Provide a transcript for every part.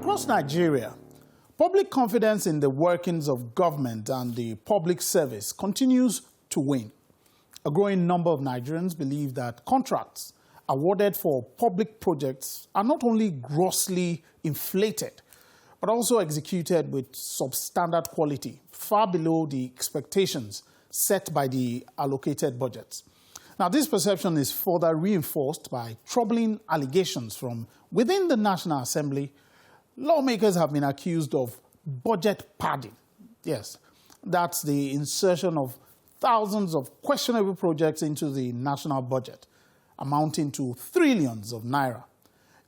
Across Nigeria, public confidence in the workings of government and the public service continues to wane. A growing number of Nigerians believe that contracts awarded for public projects are not only grossly inflated, but also executed with substandard quality, far below the expectations set by the allocated budgets. Now, this perception is further reinforced by troubling allegations from within the National Assembly. Lawmakers have been accused of budget padding. Yes, that's the insertion of thousands of questionable projects into the national budget, amounting to trillions of naira,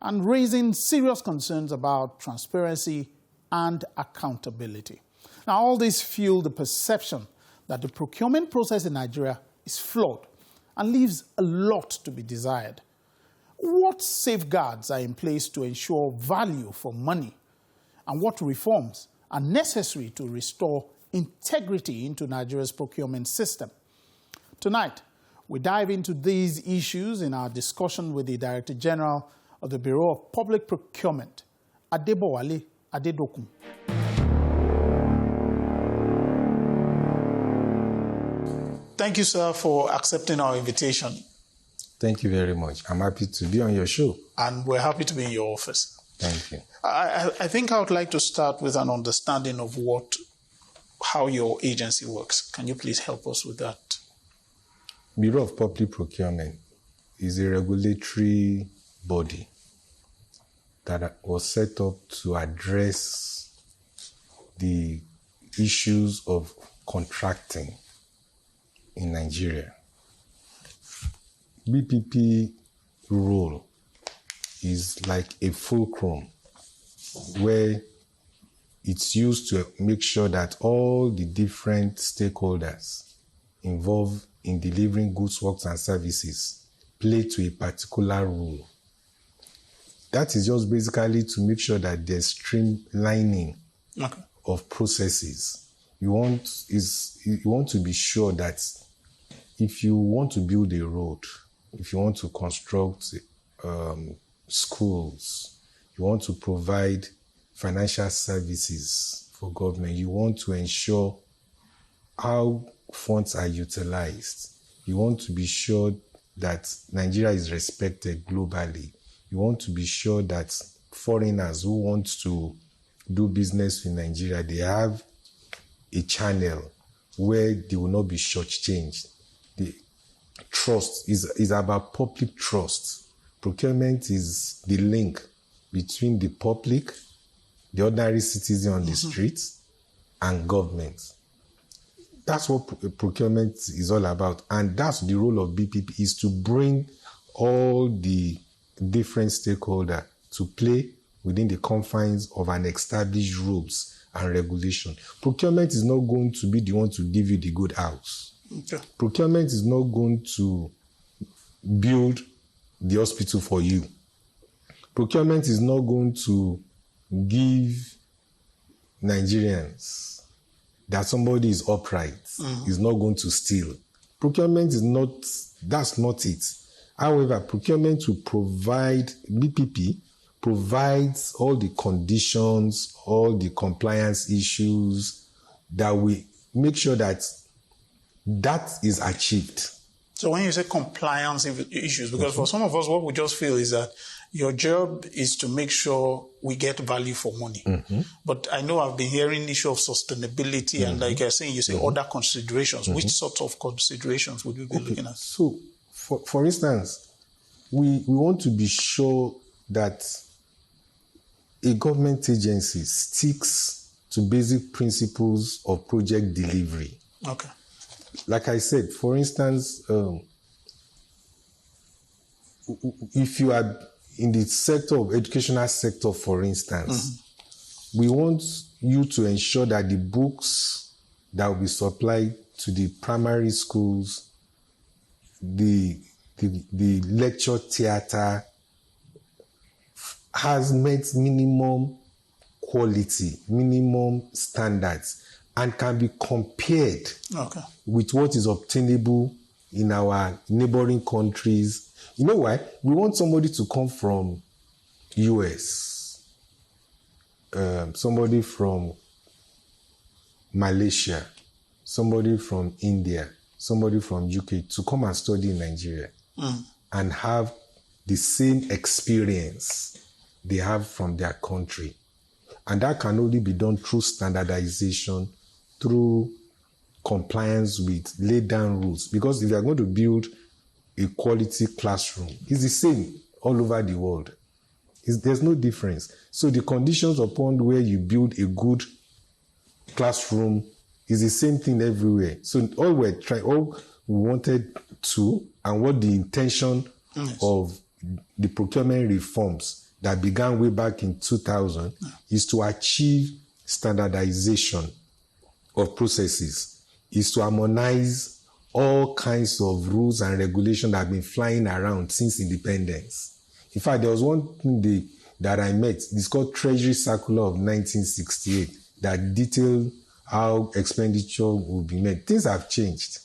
and raising serious concerns about transparency and accountability. Now, all this fuel the perception that the procurement process in Nigeria is flawed and leaves a lot to be desired. What safeguards are in place to ensure value for money? And what reforms are necessary to restore integrity into Nigeria's procurement system? Tonight, we dive into these issues in our discussion with the Director General of the Bureau of Public Procurement, Adebowale Adedokun. Thank you, sir, for accepting our invitation. Thank you very much. I'm happy to be on your show. And we're happy to be in your office. Thank you. I think I would like to start with an understanding of how your agency works. Can you please help us with that? Bureau of Public Procurement is a regulatory body that was set up to address the issues of contracting in Nigeria. BPP role is like a fulcrum where it's used to make sure that all the different stakeholders involved in delivering goods, works, and services play to a particular role. That is just basically to make sure that there's streamlining of processes. You want to be sure that if you want to build a road, if you want to construct schools, you want to provide financial services for government, you want to ensure how funds are utilized, you want to be sure that Nigeria is respected globally, you want to be sure that foreigners who want to do business in Nigeria, they have a channel where they will not be shortchanged. The trust is about public trust. Procurement is the link between the public, the ordinary citizen on the streets, and government. That's what procurement is all about. And that's the role of BPP, is to bring all the different stakeholders to play within the confines of an established rules and regulation. Procurement is not going to be the one to give you the good house. Okay. Procurement is not going to build the hospital for you. Procurement is not going to give Nigerians that somebody is upright, is not going to steal. Procurement is not, that's not it. However, procurement will provide, BPP provides all the conditions, all the compliance issues that we make sure that is achieved. So when you say compliance issues, because for some of us, what we just feel is that your job is to make sure we get value for money. But I know I've been hearing the issue of sustainability and like you're saying, you say other considerations. Which sorts of considerations would you be looking at? So, for instance, we want to be sure that a government agency sticks to basic principles of project delivery. Okay. Like I said, for instance, if you are in the sector of educational sector, for instance, we want you to ensure that the books that will be supplied to the primary schools, the lecture theater has met minimum quality, minimum standards, and can be compared with what is obtainable in our neighboring countries. You know why? We want somebody to come from US somebody from Malaysia, somebody from India, somebody from UK to come and study in Nigeria and have the same experience they have from their country. And that can only be done through standardization, through compliance with laid down rules. Because if you are going to build a quality classroom, it's the same all over the world. There's no difference. So the conditions upon where you build a good classroom is the same thing everywhere. So all we wanted to, and what the intention of the procurement reforms that began way back in 2000 is to achieve standardization of processes, is to harmonize all kinds of rules and regulations that have been flying around since independence. In fact, there was one thing that I met, it's called Treasury Circular of 1968, that detailed how expenditure will be made. Things have changed.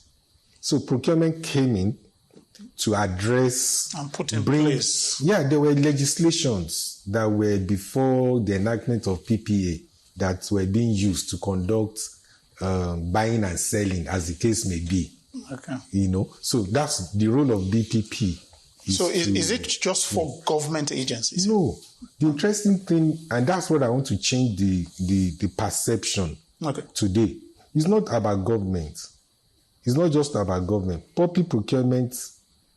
So procurement came in to address and put in place. Yeah, there were legislations that were before the enactment of PPA that were being used to conduct buying and selling, as the case may be. Okay. So that's the role of BPP. Is it just for government agencies? No. The interesting thing, and that's what I want to change the perception today. It's not about government. It's not just about government. Public procurement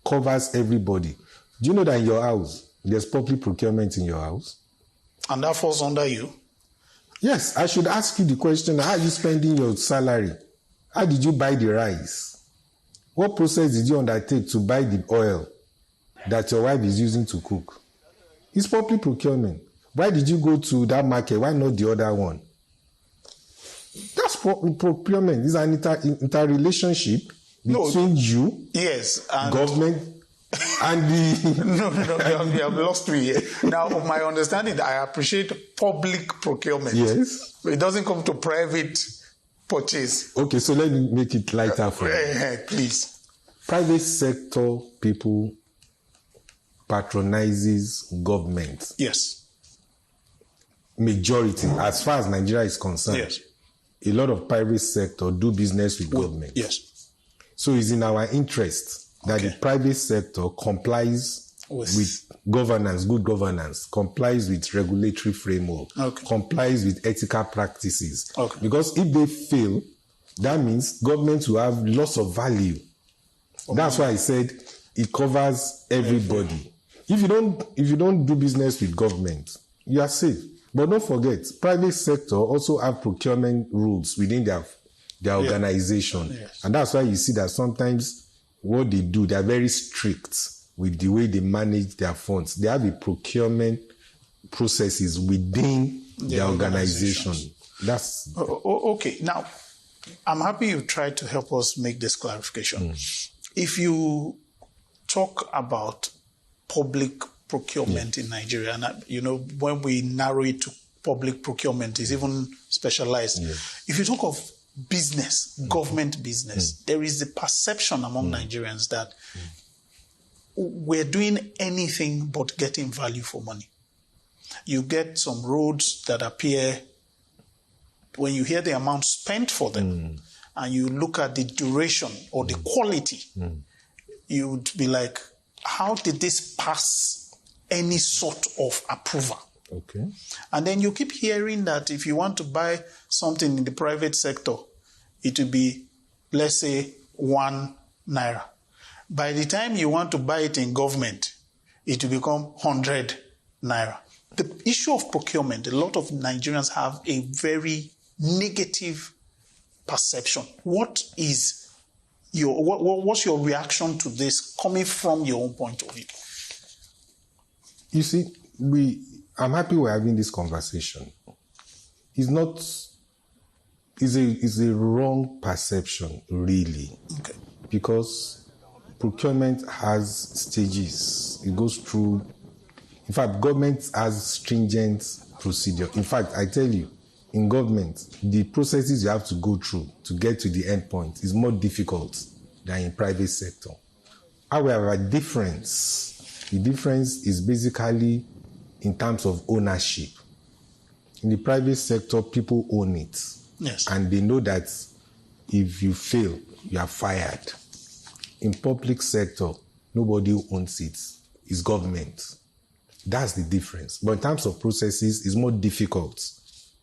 covers everybody. Do you know that in your house, there's public procurement in your house? And that falls under you? Yes, I should ask you the question, how are you spending your salary? How did you buy the rice? What process did you undertake to buy the oil that your wife is using to cook? It's public procurement. Why did you go to that market? Why not the other one? That's procurement. It's an interrelationship between you, and government, and the... No, you have lost me. Now, my understanding, I appreciate public procurement. Yes. It doesn't come to private purchase. Okay, so let me make it lighter for you. Please. Private sector people patronizes government. Yes. Majority, as far as Nigeria is concerned. Yes. A lot of private sector do business with government. Yes. So it's in our interest that the private sector complies with governance, good governance, complies with regulatory framework, complies with ethical practices. Because if they fail, that means government will have loss of value. That's why I said it covers everybody. If you don't do business with government, you are safe. But don't forget, private sector also have procurement rules within their organization. Yes. And that's why you see that sometimes what they do, they are very strict with the way they manage their funds. They have a procurement processes within their organization. That's okay. Now, I'm happy you tried to help us make this clarification. If you talk about public procurement in Nigeria, and when we narrow it to public procurement, is even specialized. If you talk of business, government business, there is the perception among Nigerians that we're doing anything but getting value for money. You get some roads that appear, when you hear the amount spent for them, and you look at the duration or the quality, you'd be like, how did this pass any sort of approval? Okay. And then you keep hearing that if you want to buy something in the private sector, it will be, let's say, 1 naira. By the time you want to buy it in government, it will become 100 naira. The issue of procurement, a lot of Nigerians have a very negative perception. What's your reaction to this coming from your own point of view? You see, I'm happy we're having this conversation. It's a wrong perception, really. Okay. Because procurement has stages. It goes through, in fact, government has stringent procedure. In fact, I tell you, in government, the processes you have to go through to get to the end point is more difficult than in private sector. However, the difference is basically in terms of ownership. In the private sector, people own it. Yes. And they know that if you fail, you are fired. In public sector, nobody owns it. It's government. That's the difference. But in terms of processes, it's more difficult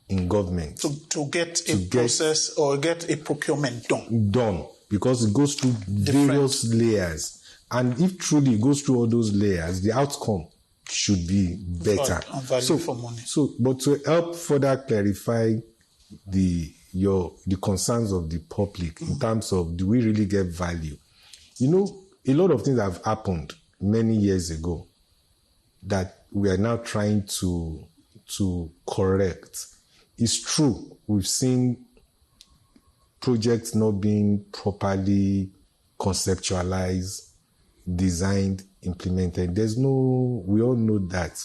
in government. To get a process or get a procurement done. Because it goes through various layers. And if truly it goes through all those layers, the outcome should be better. And value for money. But to help further clarify the concerns of the public in terms of, do we really get value? You know, a lot of things have happened many years ago that we are now trying to correct. It's true, we've seen projects not being properly conceptualized, designed, implemented. We all know that.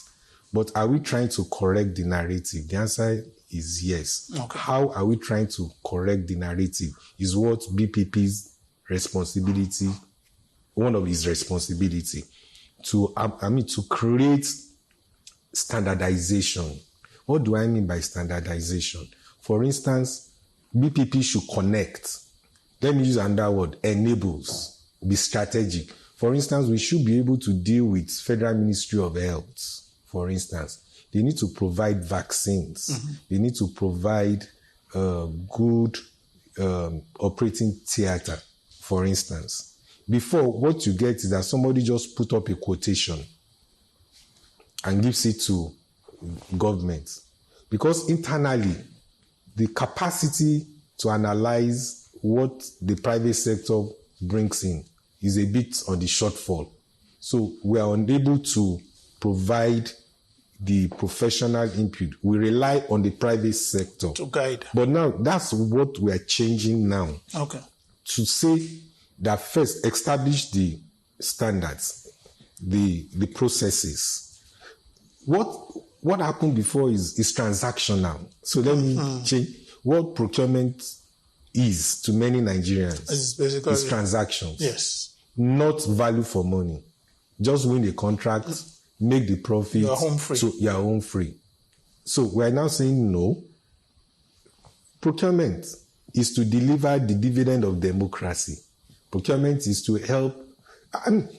But are we trying to correct the narrative? The answer is yes. Okay. How are we trying to correct the narrative is what BPP's responsibility, one of his responsibility, to create standardization. What do I mean by standardization? For instance, BPP should connect. Let me use another word, enables, be strategic. For instance, we should be able to deal with Federal Ministry of Health, for instance. They need to provide vaccines. Mm-hmm. They need to provide good operating theater, for instance. Before, what you get is that somebody just put up a quotation and gives it to government. Because internally, the capacity to analyze what the private sector brings in is a bit on the shortfall. So we are unable to provide the professional input. We rely on the private sector to guide. But now that's what we are changing now. Okay. To say that first establish the standards, the processes. What happened before is transactional. So let me change what procurement is to many Nigerians. It's basically transactions. Yes. Not value for money. Just win the contract, make the profit. You are home free. So you are home free. So we are now saying no. Procurement is to deliver the dividend of democracy. Procurement is to help.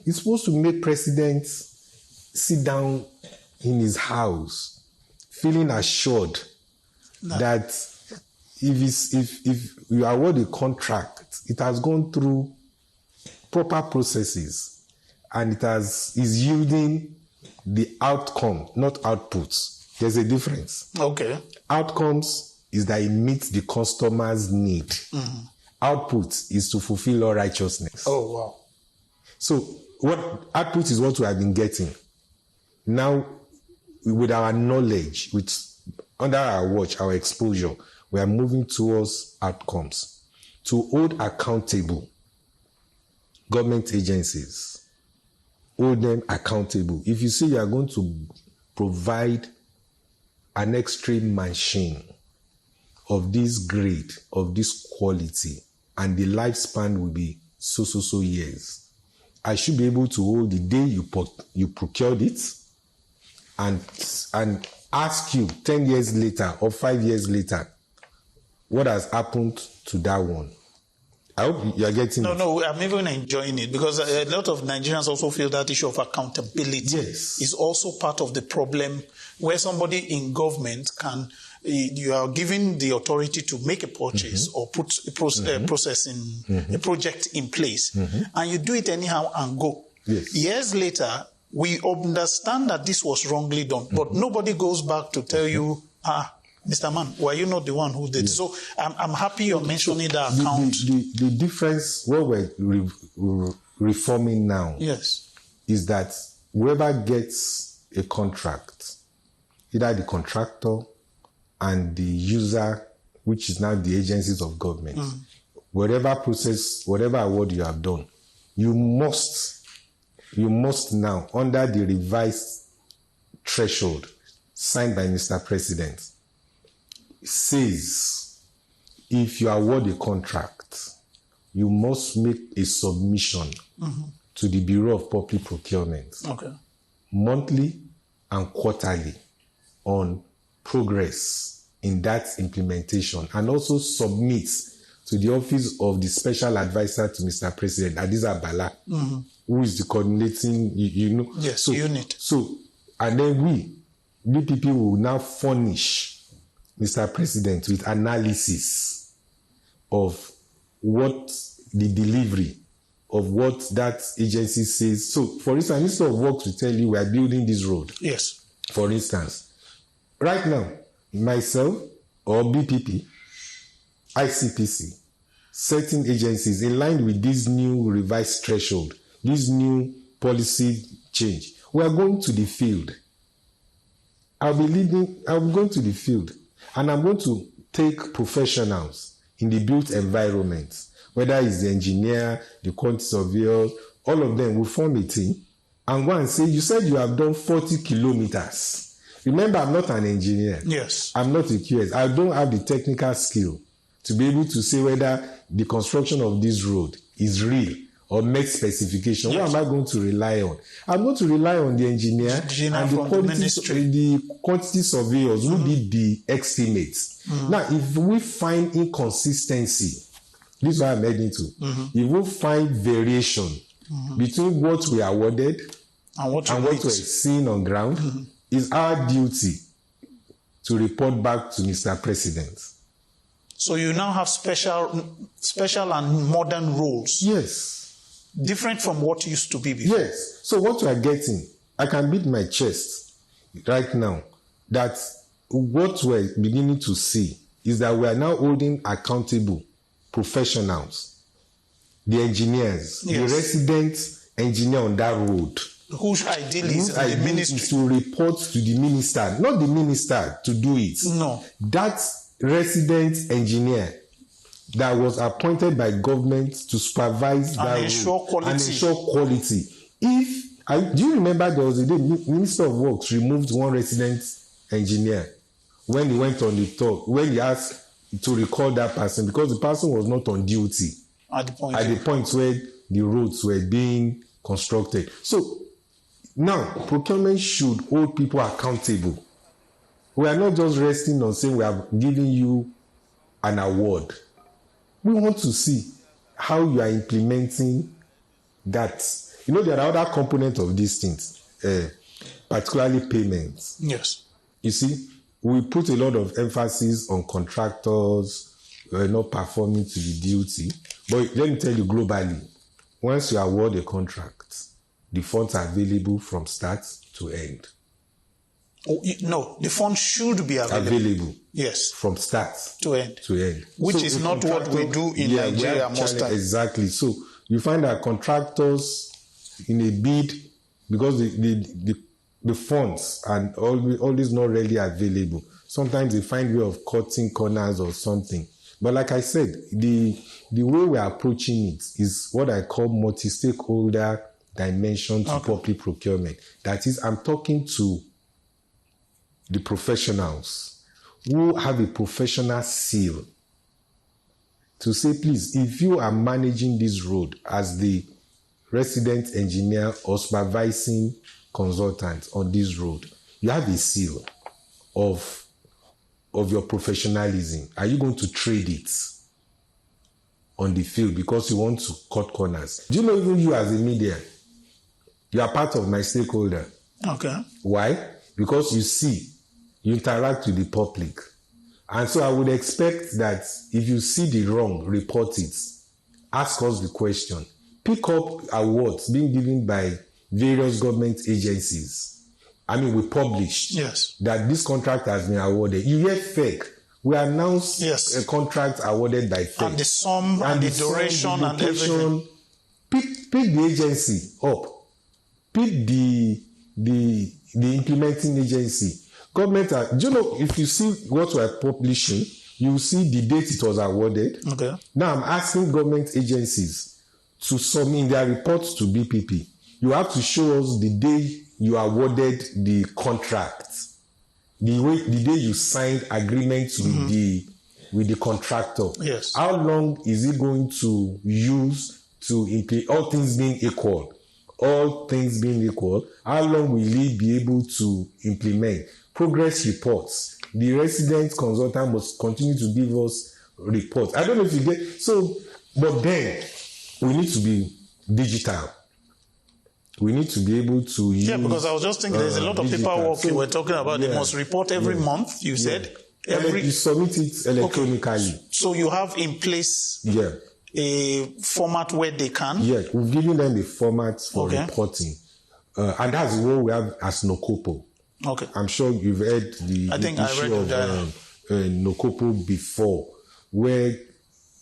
It's supposed to make presidents sit down in his house, feeling assured that if you award a contract, it has gone through proper processes and is yielding the outcome, not outputs. There's a difference. Okay. Outcomes is that it meets the customer's need. Mm-hmm. Output is to fulfill all righteousness. Oh, wow. So what output is what we have been getting. Now, with our knowledge, under our watch, our exposure, we are moving towards outcomes. To hold accountable government agencies, hold them accountable. If you say you are going to provide an X-ray machine of this grade, of this quality, and the lifespan will be so years, I should be able to hold the day you procured it and ask you 10 years later or 5 years later, what has happened to that one? I hope you are getting it. No, I'm even enjoying it because a lot of Nigerians also feel that issue of accountability is also part of the problem, where somebody in government you are given the authority to make a purchase or put a process in a project in place, and you do it anyhow and go. Yes. Years later, we understand that this was wrongly done, but nobody goes back to tell you, Mr. Man, were you not the one who did? Yes. So I'm happy you're mentioning that account. The difference, what we're reforming now is that whoever gets a contract, either the contractor and the user, which is now the agencies of government, whatever process, whatever award you have done, you must now, under the revised threshold signed by Mr. President, says if you award a contract, you must make a submission to the Bureau of Public Procurement monthly and quarterly on progress in that implementation and also submit to the office of the special advisor to Mr. President, Adiza Bala, who is the coordinating, unit. So, and then we, BPP, will now furnish Mr. President with analysis of what the delivery of what that agency says. So, for instance, Minister of Works will tell you we are building this road. Yes. For instance, right now, myself or BPP, ICPC, certain agencies in line with this new revised threshold, this new policy change, we are going to the field. I'm going to the field, and I'm going to take professionals in the built environment, whether it's the engineer, the quantity surveyors, all of them will form a team and go and say, you said you have done 40 kilometers. Remember, I'm not an engineer. Yes. I'm not a QS. I don't have the technical skill to be able to say whether the construction of this road is real or met specification. Yes. What am I going to rely on? I'm going to rely on the engineer and the quantity surveyors who did the estimates. Now, if we find inconsistency, this is what I'm heading to. If we find variation between what we awarded and what we're seeing on ground, it's our duty to report back to Mr. President. So you now have special and modern rules. Yes. Different from what used to be before. Yes. So what we are getting, I can beat my chest right now that what we're beginning to see is that we are now holding accountable professionals, the engineers, the resident engineer on that road. Whose ideally is the ministry. Is to report to the minister, not the minister to do it. No. That resident engineer that was appointed by government to supervise that road and ensure quality. Do you remember there was a day Minister of Works removed one resident engineer when he went on the tour, when he asked to recall that person because the person was not on duty at the point where the roads were being constructed. So now procurement should hold people accountable. We are not just resting on saying we are giving you an award. We want to see how you are implementing that. You know, there are other components of these things, particularly payments. Yes. You see, we put a lot of emphasis on contractors not performing to the duty. But let me tell you globally, once you award a contract, the funds are available from start to end. Oh, no, the funds should be available. Yes. From start to end. Which so is not what we do in Nigeria most times. Exactly. So you find that contractors in a bid, because the funds are always not really available. Sometimes they find way of cutting corners or something. But like I said, the way we are approaching it is what I call multi-stakeholder dimension to public procurement. That is, I'm talking to the professionals who have a professional seal to say, please, if you are managing this road as the resident engineer or supervising consultant on this road, you have a seal of your professionalism. Are you going to trade it on the field because you want to cut corners? Do you know, even you as a media, you are part of my stakeholder. Okay. Why? Because you interact with the public. And so I would expect that if you see the wrong, report it. Ask us the question. Pick up awards being given by various government agencies. I mean, we published that this contract has been awarded. You hear fake. We announced a contract awarded by fake. And the sum and the duration and everything. Pick the agency up. Pick the implementing agency. Government, do you know, if you see what we're publishing, you see the date it was awarded. Okay. Now I'm asking government agencies to submit their reports to BPP. You have to show us the day you awarded the contract, the day you signed agreements with the contractor. Yes. How long is it going to use to implement? All things being equal, how long will he be able to implement? Progress reports, the resident consultant must continue to give us reports. I don't know if you get so, but then we need to be digital. We need to be able to use. Yeah, because I was just thinking there's a lot of paperwork so, you were talking about. They must report every month, you said. You submit it electronically. Okay. So you have in place a format where they can? Yeah, we've given them the format for reporting. And that's what we have as NOCOPO. Okay. I'm sure you've heard the issue of NOCOPO before, where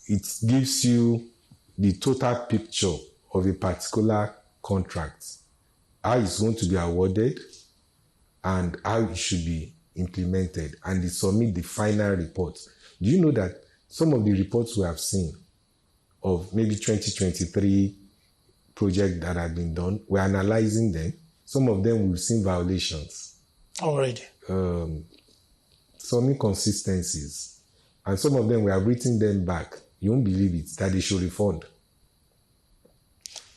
it gives you the total picture of a particular contract, how it's going to be awarded, and how it should be implemented, and they submit the final report. Do you know that some of the reports we have seen of maybe 2023 projects that have been done, we're analyzing them. Some of them we've seen violations. Already. Some inconsistencies. And some of them we have written them back. You won't believe it, that they should refund.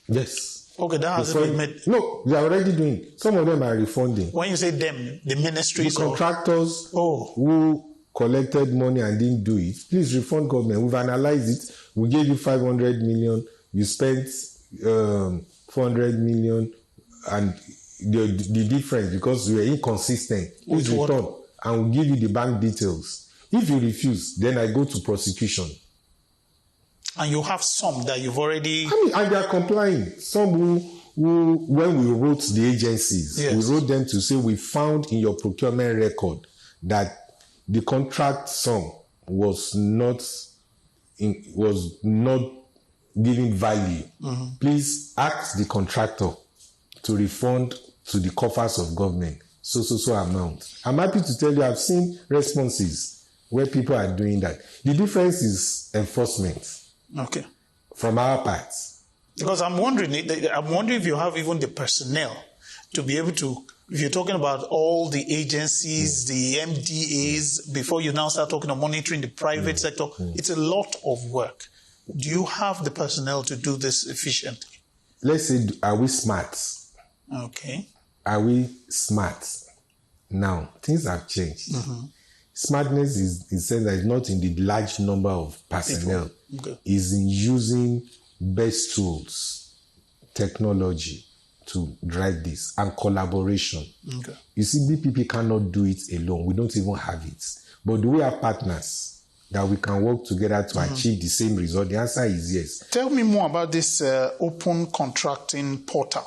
Yes. Okay, that hasn't been made. No, they are already doing it. Some of them are refunding. When you say them, the ministries, the contractors who collected money and didn't do it, please refund government. We've analyzed it. We gave you 500 million. You spent 400 million, and the difference, because you were inconsistent, is returned, and we'll give you the bank details. If you refuse, then I go to prosecution. And you have some that you've already... and they are complying. Some who when we wrote the agencies, we wrote them to say, we found in your procurement record that the contract sum was not giving value. Mm-hmm. Please ask the contractor to refund to the coffers of government so amount. I'm happy to tell you I've seen responses where people are doing that. The difference is enforcement. Okay. From our part. Because I'm wondering if you have even the personnel to be able to, if you're talking about all the agencies, the MDAs, before you now start talking of monitoring the private sector, it's a lot of work. Do you have the personnel to do this efficiently? Let's say, are we smart? Okay. Are we smart? Now, things have changed. Mm-hmm. Smartness is in the sense that it's not in the large number of personnel. Okay. It's in using best tools, technology to drive this, and collaboration. Okay. You see, BPP cannot do it alone. We don't even have it. But do we have partners that we can work together to achieve the same result? The answer is yes. Tell me more about this open contracting portal.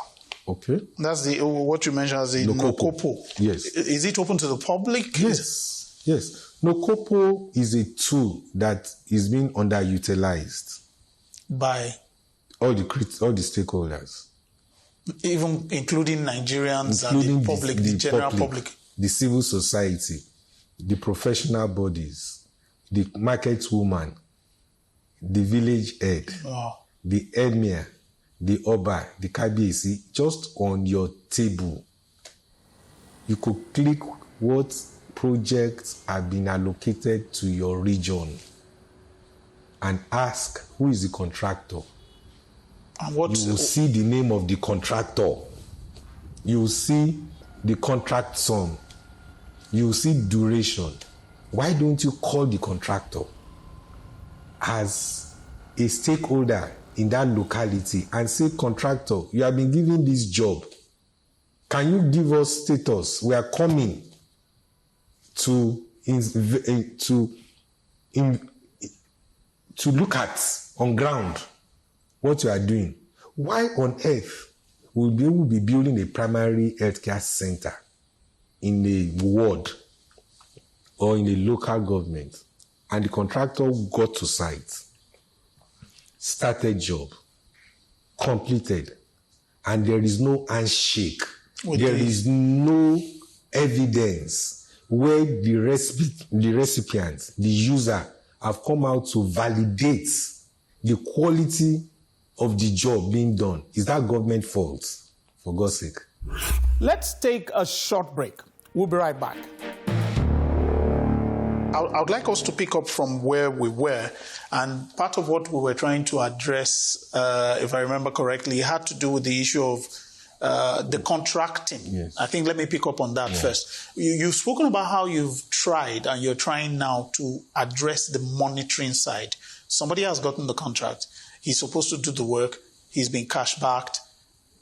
Okay. That's what you mentioned as the NOCOPO. Yes. Is it open to the public? Yes. Yes. NOCOPO is a tool that is being underutilized by all the stakeholders, even including Nigerians, including and the public, the general public, the civil society, the professional bodies, the market woman, the village head, the emir, the oba, the kabiyesi. Just on your table, you could click what projects have been allocated to your region and ask who is the contractor. And you will see the name of the contractor. You will see the contract sum. You will see duration. Why don't you call the contractor as a stakeholder in that locality and say, contractor, you have been given this job. Can you give us status? We are coming to look at on ground what you are doing. Why on earth will we be building a primary healthcare center in a ward or in a local government, and the contractor got to site, started job, completed, and there is no handshake, there is no evidence where the recipient, the user, have come out to validate the quality of the job being done? Is that government fault? For God's sake. Let's take a short break. We'll be right back. I would like us to pick up from where we were, and part of what we were trying to address, if I remember correctly, had to do with the issue of the contracting. Yes. I think let me pick up on that first. You've spoken about how you've tried and you're trying now to address the monitoring side. Somebody has gotten the contract. He's supposed to do the work. He's been cash backed.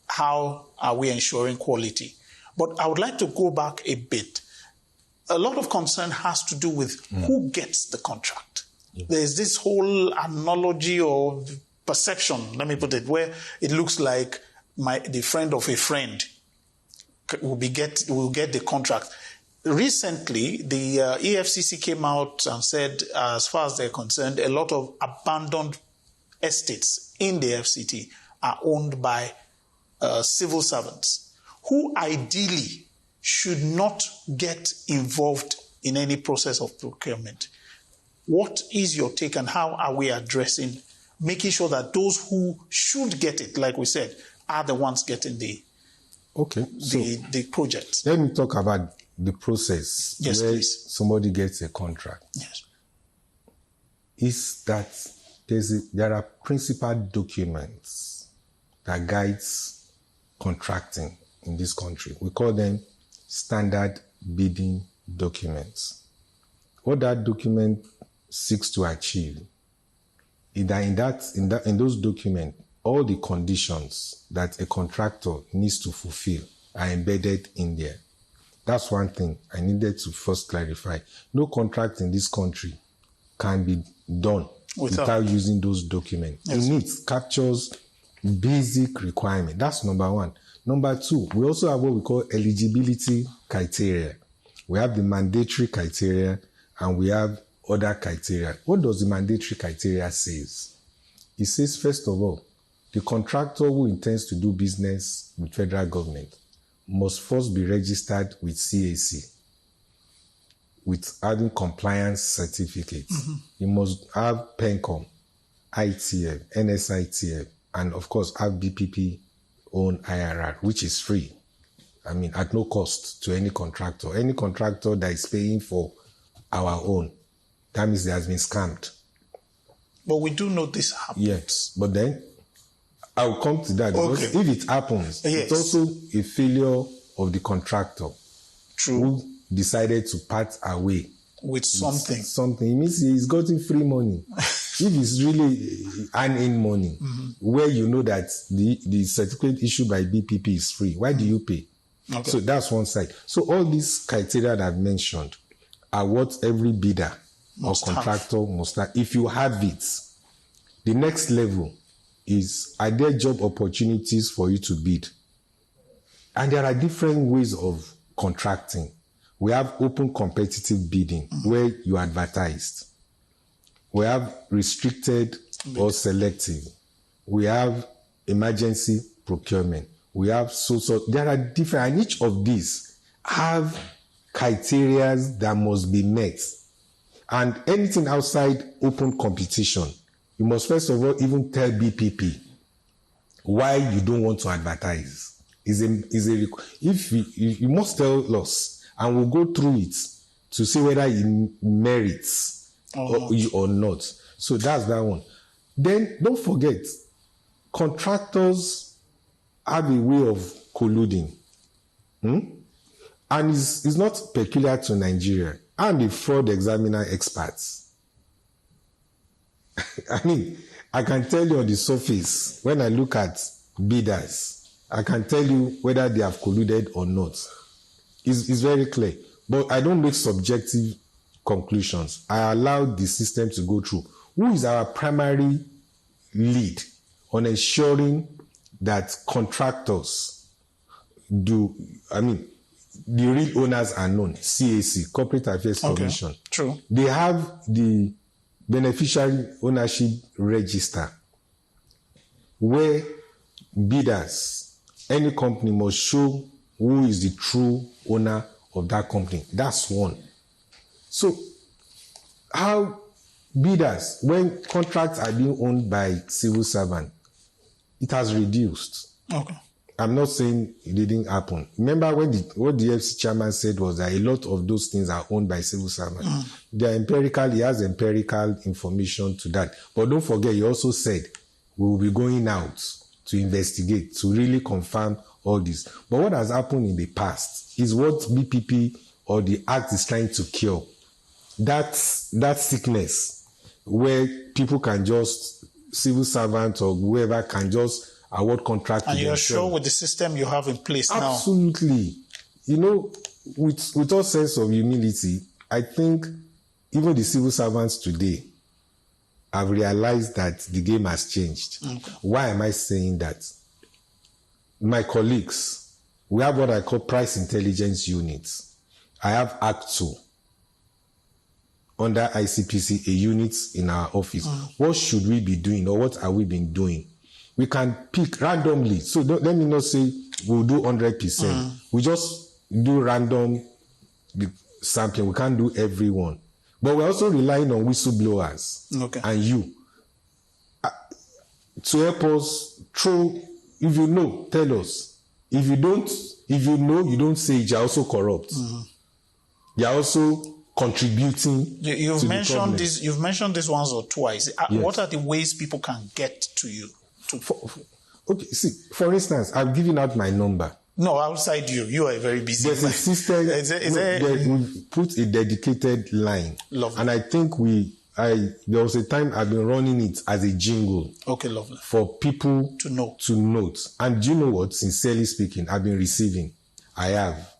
How are we ensuring quality? But I would like to go back a bit. A lot of concern has to do with who gets the contract. There's this whole analogy or perception, let me put it, where it looks like the friend of a friend will get the contract. Recently, the EFCC came out and said, as far as they're concerned, a lot of abandoned estates in the FCT are owned by civil servants who ideally should not get involved in any process of procurement. What is your take and how are we addressing making sure that those who should get it, like we said, are the ones getting the project? Let me talk about the process where please. Somebody gets a contract. Yes. Is that there are principal documents that guides contracting in this country. We call them standard bidding documents. What that document seeks to achieve is that in those documents, all the conditions that a contractor needs to fulfill are embedded in there. That's one thing I needed to first clarify. No contract in this country can be done without using those documents. Yes. It captures basic requirement. That's number one. Number two, we also have what we call eligibility criteria. We have the mandatory criteria and we have other criteria. What does the mandatory criteria say? It says, first of all, the contractor who intends to do business with federal government must first be registered with CAC, with having compliance certificates. Mm-hmm. He must have PENCOM, ITF, NSITF, and of course have BPP own IRR, which is free. I mean, at no cost to any contractor. Any contractor that is paying for our own, that means he has been scammed. But we do know this happens. Yes, but then I'll come to that. Because if it happens, yes, it's also a failure of the contractor. True. Who decided to part away with something. Something. It means he's gotten free money. If it's really earning money, where you know that the certificate issued by BPP is free, why do you pay? Okay. So that's one side. So all these criteria that I've mentioned are what every bidder or contractor must have. If you have it, the next level is, are there job opportunities for you to bid? And there are different ways of contracting. We have open competitive bidding, where you advertised. We have restricted or selective. We have emergency procurement. We have so there are different, and each of these have criteria that must be met. And anything outside open competition, you must first of all even tell BPP why you don't want to advertise. If you must tell us, and we'll go through it to see whether it merits or not. So that's that one. Then don't forget, contractors have a way of colluding. And it's not peculiar to Nigeria. I'm a fraud examiner expert. I mean, I can tell you on the surface, when I look at bidders, I can tell you whether they have colluded or not. It's very clear. But I don't make subjective conclusions. I allow the system to go through. Who is our primary lead on ensuring that contractors the real owners are known? CAC, Corporate Affairs Commission. True. They have the beneficiary ownership register, where bidders, any company must show who is the true owner of that company. That's one. So, how bidders, when contracts are being owned by civil servants, it has reduced. Okay. I'm not saying it didn't happen. Remember what the FC chairman said was that a lot of those things are owned by civil servants. They're empirical. He has empirical information to that. But don't forget, he also said we will be going out to investigate, to really confirm all this. But what has happened in the past is what BPP or the Act is trying to cure. That sickness where people can just, civil servants or whoever can just award contract. And you're sure with the system you have in place now? Absolutely. You know, with all sense of humility, I think even the civil servants today have realized that the game has changed. Okay. Why am I saying that? My colleagues, we have what I call price intelligence units. I have Act 2 under ICPC, a unit in our office. What should we be doing, or what are we been doing? We can pick randomly. So let me not say we'll do 100%. We just do random sampling. We can't do everyone. But we're also relying on whistleblowers and you to help us through. If you know, tell us. If you don't, if you know, you don't say it, you're also corrupt. You're also contributing. You've mentioned this. You've mentioned this once or twice. Yes. What are the ways people can get to you? Okay, see, for instance, I've given out my number. No, outside you are very busy. There's a system. We've put a dedicated line. Lovely. And I think there was a time I've been running it as a jingle. Okay, lovely. For people to note. And do you know what? Sincerely speaking, I have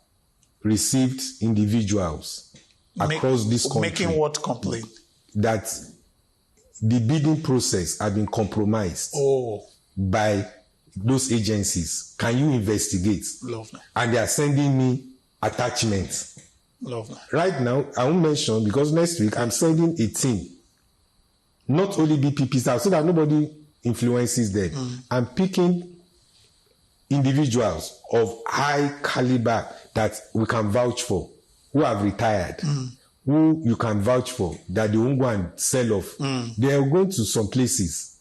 received individuals across this country. Making what complaint? That the bidding process has been compromised by those agencies. Can you investigate? Lovely. And they are sending me attachments. Lovely. Right now, I won't mention, because next week I'm sending a team. Not only BPP staff, so that nobody influences them. I'm picking individuals of high caliber that we can vouch for, who have retired, who you can vouch for, that they won't go and sell off. They are going to some places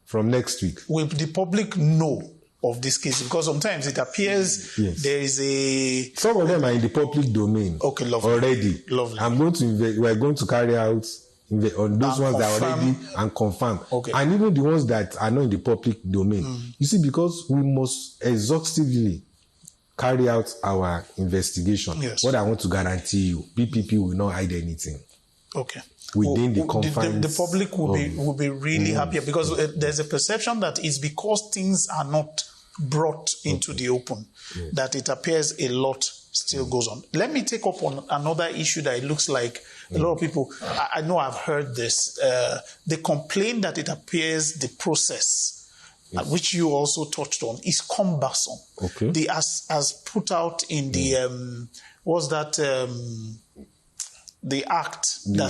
from next week. Will the public know of this case? Because sometimes it appears there is a... Some of them are in the public domain already. Lovely. We're going to carry out on those ones that are already and confirm. Okay. And even the ones that are not in the public domain. You see, because we must exhaustively carry out our investigation. Yes. What I want to guarantee you, BPP will not hide anything. Okay. Within the confines. The public will be really happy, because there's a perception that it's because things are not brought into the open that it appears a lot still goes on. Let me take up on another issue that it looks like a lot of people, I know I've heard this, they complain that it appears the process, which you also touched on, is cumbersome. Okay. As put out in the, what's that, the act that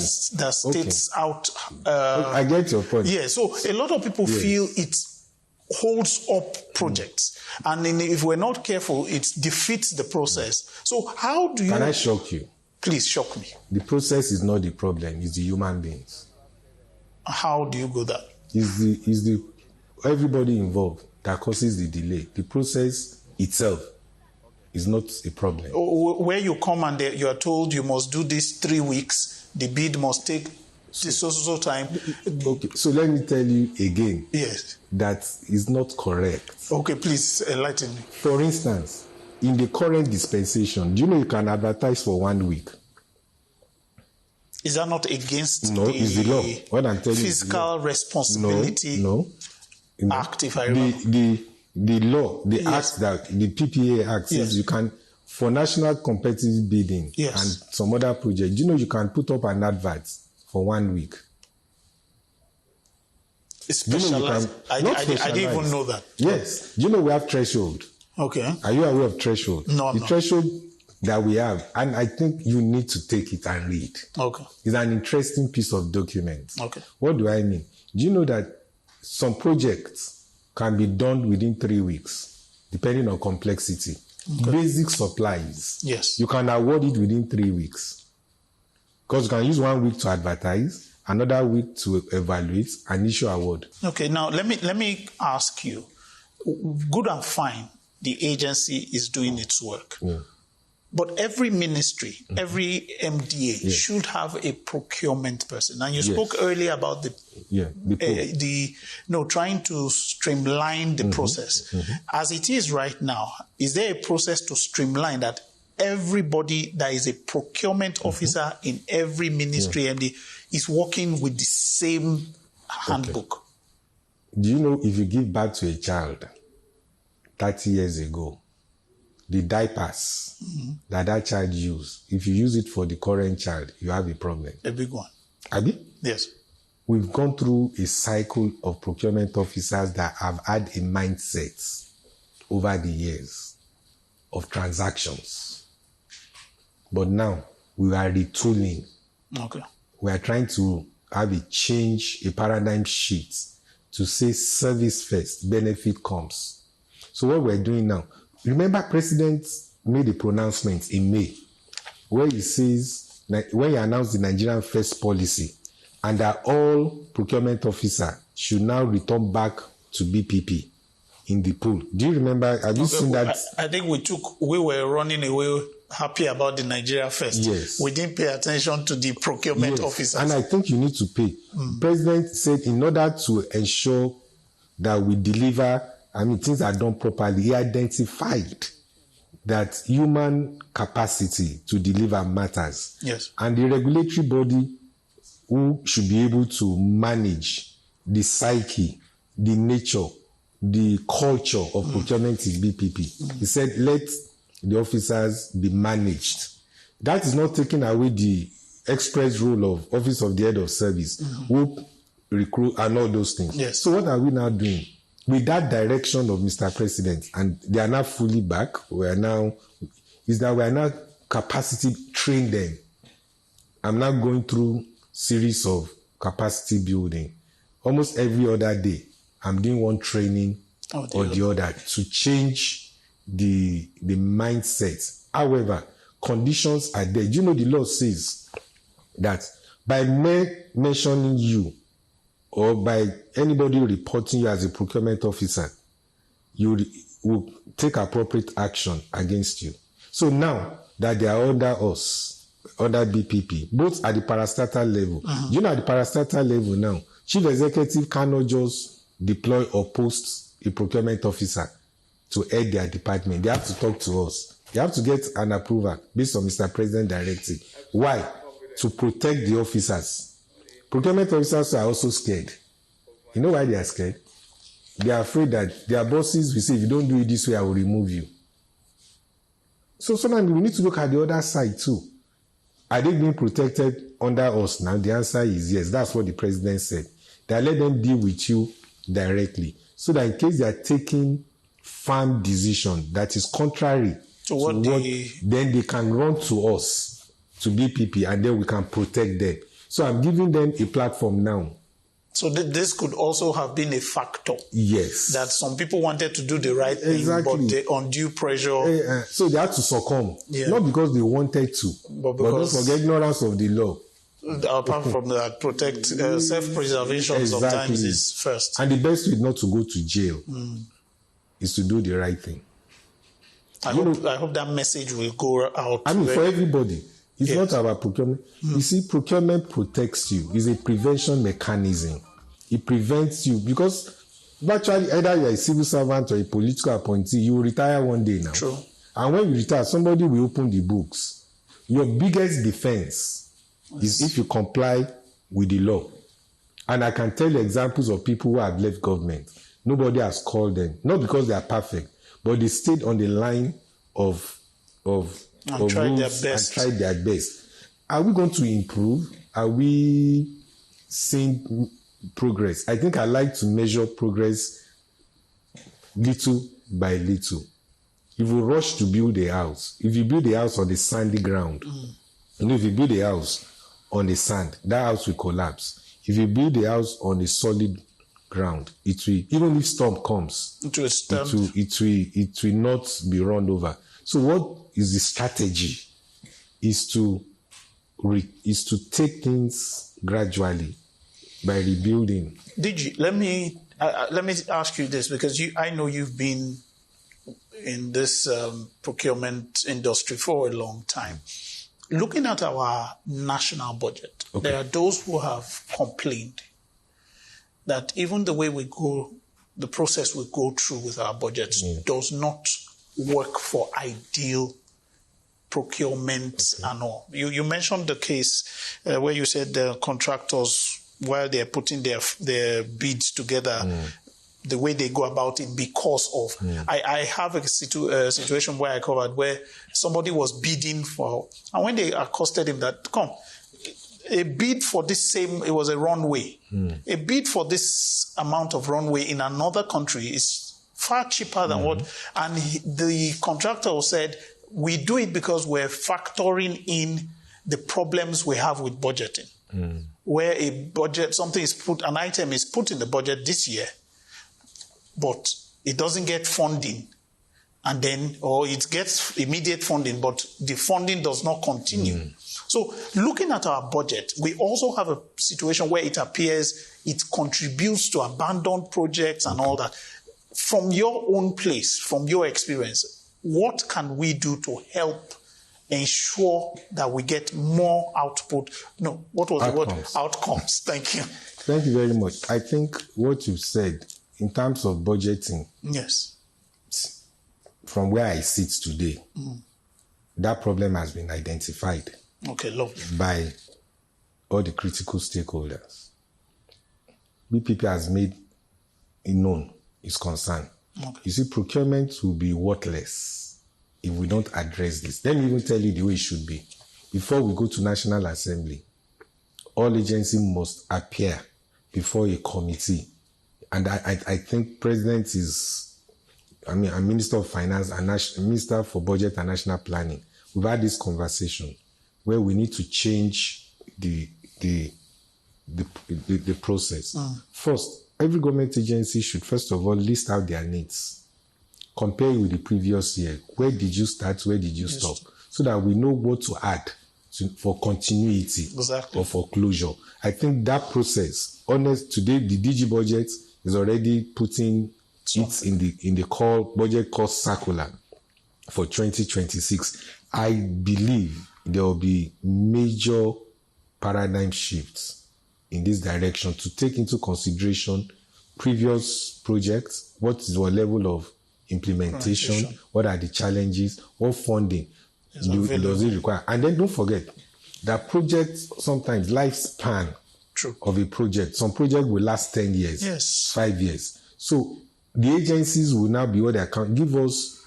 states out. I get your point. Yeah, so a lot of people feel it holds up projects. And if we're not careful, it defeats the process. So how do you... Can I shock you? Please shock me. The process is not the problem, it's the human beings. How do you go that? It's the everybody involved that causes the delay. The process itself is not a problem. Where you come and you are told you must do this 3 weeks, the bid must take this so time. Okay, so let me tell you again. Yes. That is not correct. Okay, please enlighten me. For instance, in the current dispensation, do you know you can advertise for 1 week? Is that not against it's the law. What I'm telling fiscal responsibility act, if I remember? The law, the act that the PPA Act says you can, for national competitive bidding and some other projects, you know, you can put up an advert for 1 week. It's specialized. I didn't even know that. Yes. Do you know we have threshold? Okay. Are you aware of threshold? No, I'm not. Threshold that we have, and I think you need to take it and read. Okay. It's an interesting piece of document. Okay. What do I mean? Do you know that some projects can be done within 3 weeks, depending on complexity? Okay. Basic supplies. Yes. You can award it within 3 weeks. Because you can use 1 week to advertise, another week to evaluate, and issue award. Okay, now let me ask you. Good and fine, the agency is doing its work. But every ministry, every MDA should have a procurement person. And you spoke earlier about trying to streamline the process. As it is right now, is there a process to streamline that everybody that is a procurement officer in every ministry MD is working with the same handbook? Do you know if you give birth to a child 30 years ago, the diapers that child used, if you use it for the current child, you have a problem. A big one. Abi? Yes. We've gone through a cycle of procurement officers that have had a mindset over the years of transactions. But now we are retooling. Okay. We are trying to have a change, a paradigm shift to say service first, benefit comes. So what we're doing now, remember President made a pronouncement in May where he says, when he announced the Nigerian First policy, and that all procurement officers should now return back to BPP in the pool. Do you remember? Have you seen that? I think we were running away happy about the Nigeria First. Yes. We didn't pay attention to the procurement officers. And I think you need to pay. President said in order to ensure that we deliver, things are done properly, he identified that human capacity to deliver matters. Yes. And the regulatory body who should be able to manage the psyche, the nature, the culture of procurement is BPP. He said, let the officers be managed. That is not taking away the express role of Office of the Head of Service, who recruit and all those things. Yes. So what are we now doing? With that direction of Mr. President, and they are now fully back, we are now capacity train them. I'm now going through series of capacity building. Almost every other day, I'm doing one training or the other to change the mindset. However, conditions are there. Do you know the law says that by mentioning you or by anybody reporting you as a procurement officer, you will take appropriate action against you. So now that they are under us, under BPP, both at the parastatal level. You know, at the parastatal level now, chief executive cannot just deploy or post a procurement officer to head their department. They have to talk to us. They have to get an approval based on Mr. President directive. Why? To protect the officers. Procurement officers are also scared. You know why they are scared? They are afraid that their bosses will say, if you don't do it this way, I will remove you. So sometimes we need to look at the other side too. Are they being protected under us now? The answer is yes. That's what the president said. That let them deal with you directly. So that in case they are taking firm decision that is contrary to what then they can run to us, to BPP, and then we can protect them. So I'm giving them a platform now. So this could also have been a factor. Yes. That some people wanted to do the right thing, but the undue pressure. So they had to succumb. Yeah. Not because they wanted to, but because not for ignorance of the law. Apart from that, protect self-preservation sometimes is first. And the best way not to go to jail is to do the right thing. I hope that message will go out. For everybody. It's not about procurement. You see, procurement protects you. It's a prevention mechanism. It prevents you because virtually either you're a civil servant or a political appointee, you will retire one day now. True. And when you retire, somebody will open the books. Your biggest defense is if you comply with the law. And I can tell you examples of people who have left government. Nobody has called them. Not because they are perfect, but they stayed on the line of tried their best. And tried their best. Are we going to improve? Are we seeing progress? I think I like to measure progress little by little. If you rush to build a house, if you build a house on the sandy ground, if you build a house on the sand, that house will collapse. If you build a house on a solid ground, it will, even if storm comes, it will not be run over. So what is the strategy? Is to take things gradually by rebuilding. Digi, let me ask you this, because I know you've been in this procurement industry for a long time. Looking at our national budget, there are those who have complained that even the way we go, the process we go through with our budgets does not work for ideal procurement and all. You mentioned the case where you said the contractors, while they're putting their bids together, the way they go about it because of... I have a situation where I covered where somebody was bidding for... And when they accosted him that, a bid for this same... It was a runway. A bid for this amount of runway in another country is far cheaper than what... And the contractor said, we do it because we're factoring in the problems we have with budgeting. Where a budget, an item is put in the budget this year, but it doesn't get funding, and then, or it gets immediate funding, but the funding does not continue. So looking at our budget, we also have a situation where it appears it contributes to abandoned projects and all that. From your own place, from your experience, what can we do to help ensure that we get more output? No, what was the word? Outcomes. Thank you. Thank you very much. I think what you said in terms of budgeting, yes, from where I sit today, that problem has been identified. Okay, lovely. By all the critical stakeholders. BPP has made it known its concern. Okay. You see, procurement will be worthless if we don't address this. Let me even tell you the way it should be. Before we go to National Assembly, all agencies must appear before a committee. And I think President I'm Minister of Finance and Minister for Budget and National Planning. We've had this conversation where we need to change the process. First, every government agency should first of all list out their needs. Compare with the previous year. Where did you start? Where did you stop? So that we know what to add for continuity or for closure. I think that process, today the DG budget is already putting it in the budget cost circular for 2026. I believe there will be major paradigm shifts in this direction to take into consideration previous projects, what is your level of implementation, what are the challenges, what funding does it require. And then don't forget that projects sometimes lifespan of a project. Some project will last 10 years, 5 years. So the agencies will now be what they can give us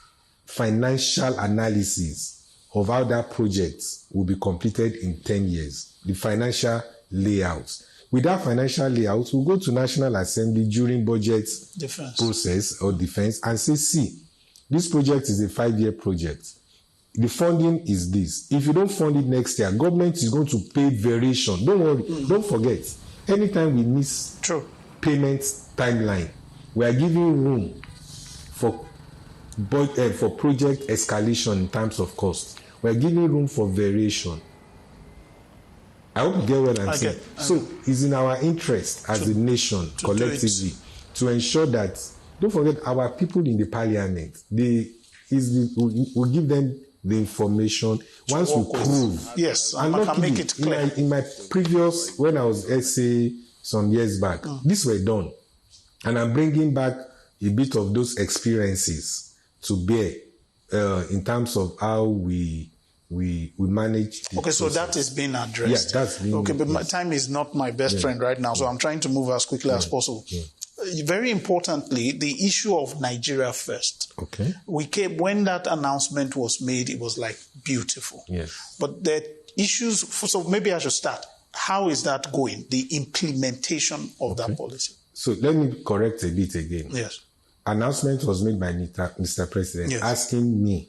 financial analysis of how that project will be completed in 10 years, the financial layouts. With that financial layout, we'll go to National Assembly during budget process or defense and say, see, this project is a 5-year project. The funding is this. If you don't fund it next year, government is going to pay variation. Don't worry. Don't forget. Anytime we miss payment timeline, we are giving room for project escalation in terms of cost. We are giving room for variation. I hope you get what I'm saying. So it's in our interest as a nation, collectively, to ensure that, don't forget, our people in the parliament, we give them the information once we prove. Yes, and I can make it clear. In my previous, when I was SA some years back, these were done. And I'm bringing back a bit of those experiences to bear in terms of how we manage. Okay, so that is being addressed. Yeah, that's being but my time is not my best friend right now, so I'm trying to move as quickly as possible. Very importantly, the issue of Nigeria First. Okay. When that announcement was made, it was like beautiful. Yes. But the issues, so maybe I should start. How is that going? The implementation of that policy. So let me correct a bit again. Yes. Announcement was made by Mr. President asking me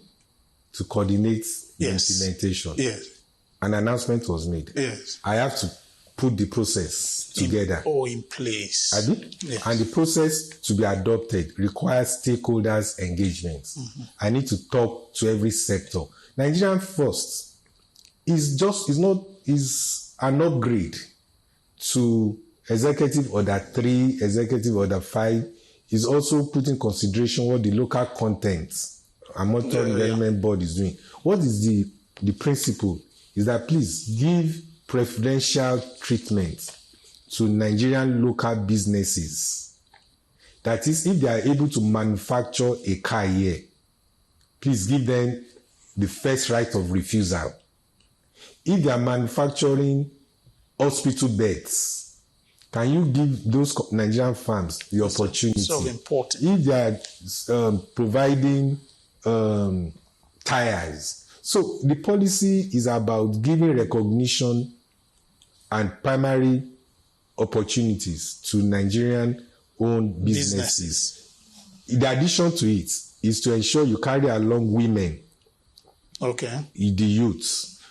to coordinate the implementation. Yes. An announcement was made. Yes. I have to put the process together. In place. Yes. And the process to be adopted requires stakeholders' engagement. I need to talk to every sector. Nigerian First is an upgrade to Executive Order 3, Executive Order 5. is also putting in consideration what the local content and monitoring development board is doing. What is the principle? Is that please give preferential treatment to Nigerian local businesses. That is, if they are able to manufacture a car here, please give them the first right of refusal. If they are manufacturing hospital beds, can you give those Nigerian farms the opportunity? So important. If they are providing tires. So the policy is about giving recognition and primary opportunities to Nigerian-owned businesses. In addition to it, is to ensure you carry along women, the youths,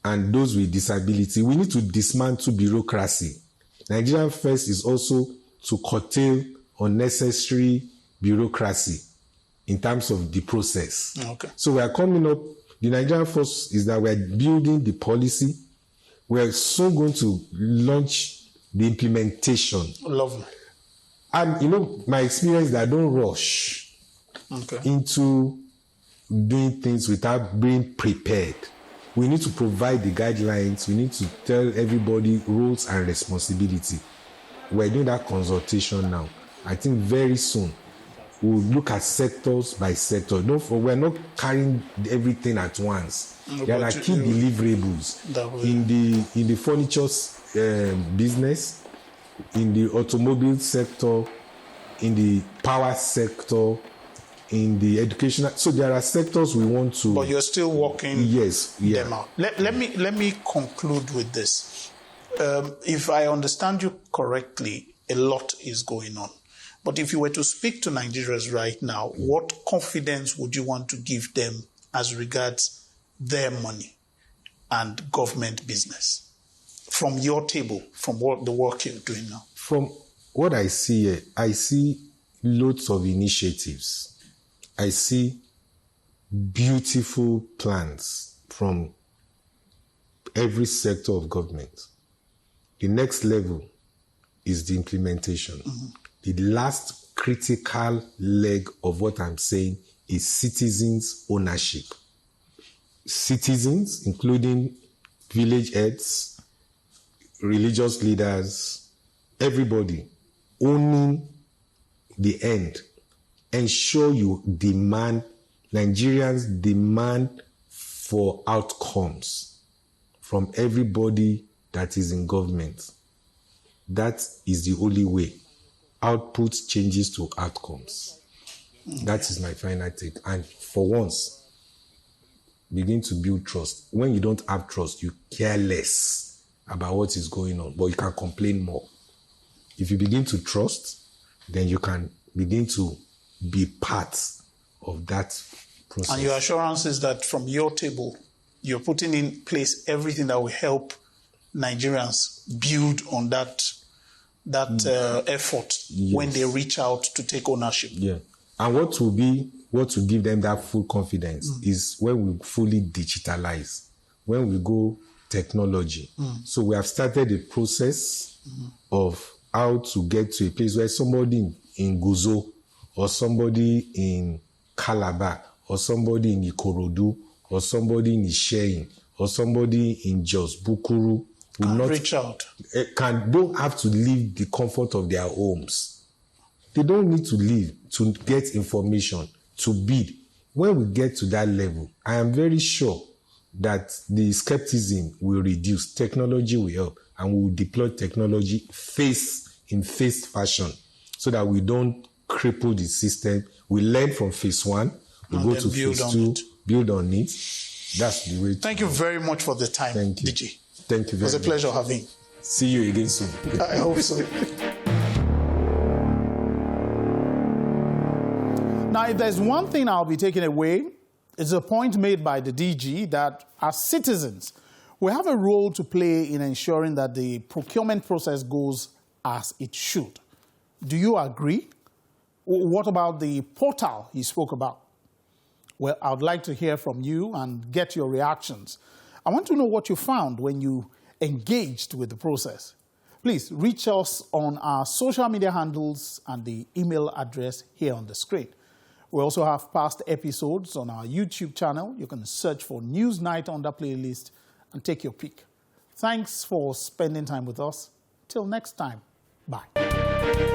and those with disability. We need to dismantle bureaucracy. Nigerian First is also to curtail unnecessary bureaucracy in terms of the process. So we are coming up, the Nigerian First is that we are building the policy. We are soon going to launch the implementation. Lovely. And you know, my experience is that I don't rush into doing things without being prepared. We need to provide the guidelines. We need to tell everybody roles and responsibility. We're doing that consultation now. I think very soon we'll look at sectors by sector. We're not carrying everything at once. There are key deliverables in the furniture business, in the automobile sector, in the power sector, in the educational. So there are sectors we want to. But you're still working them out. Let me conclude with this. If I understand you correctly, a lot is going on. But if you were to speak to Nigerians right now, what confidence would you want to give them as regards their money and government business? From your table, from the work you're doing now? From what I see here, I see loads of initiatives. I see beautiful plans from every sector of government. The next level is the implementation. The last critical leg of what I'm saying is citizens' ownership. Citizens, including village heads, religious leaders, everybody owning the end. Ensure you demand, Nigerians demand for outcomes from everybody that is in government. That is the only way. Output changes to outcomes. That is my final take. And for once, begin to build trust. When you don't have trust, you care less about what is going on, but you can complain more. If you begin to trust, then you can begin to be part of that process. And your assurance is that from your table, you're putting in place everything that will help Nigerians build on that effort when they reach out to take ownership. Yeah. And what will give them that full confidence is when we fully digitalize, when we go technology. So we have started a process of how to get to a place where somebody in Guzo or somebody in Calabar or somebody in Ikorodu or somebody in Isheyin or somebody in Jos, Bukuru will not reach out. Don't have to leave the comfort of their homes. They don't need to leave to get information, to bid. When we get to that level, I am very sure that the skepticism will reduce, technology will help, and we will deploy technology in phased fashion so that we don't cripple the system. We learn from phase 1, we go to phase 2, build on it. That's the way. Thank you very much for the time, Thank you. DG. Thank you very much. It was a pleasure having you. See you again soon. I hope so. Now, if there's one thing I'll be taking away, it's a point made by the DG that as citizens, we have a role to play in ensuring that the procurement process goes as it should. Do you agree? What about the portal he spoke about? Well, I'd like to hear from you and get your reactions. I want to know what you found when you engaged with the process. Please Please reach us on our social media handles and the email address here on the screen. We also have past episodes on our YouTube channel. You can search for Newsnight on the playlist and take your pick. Thanks for spending time with us. Till next time, bye.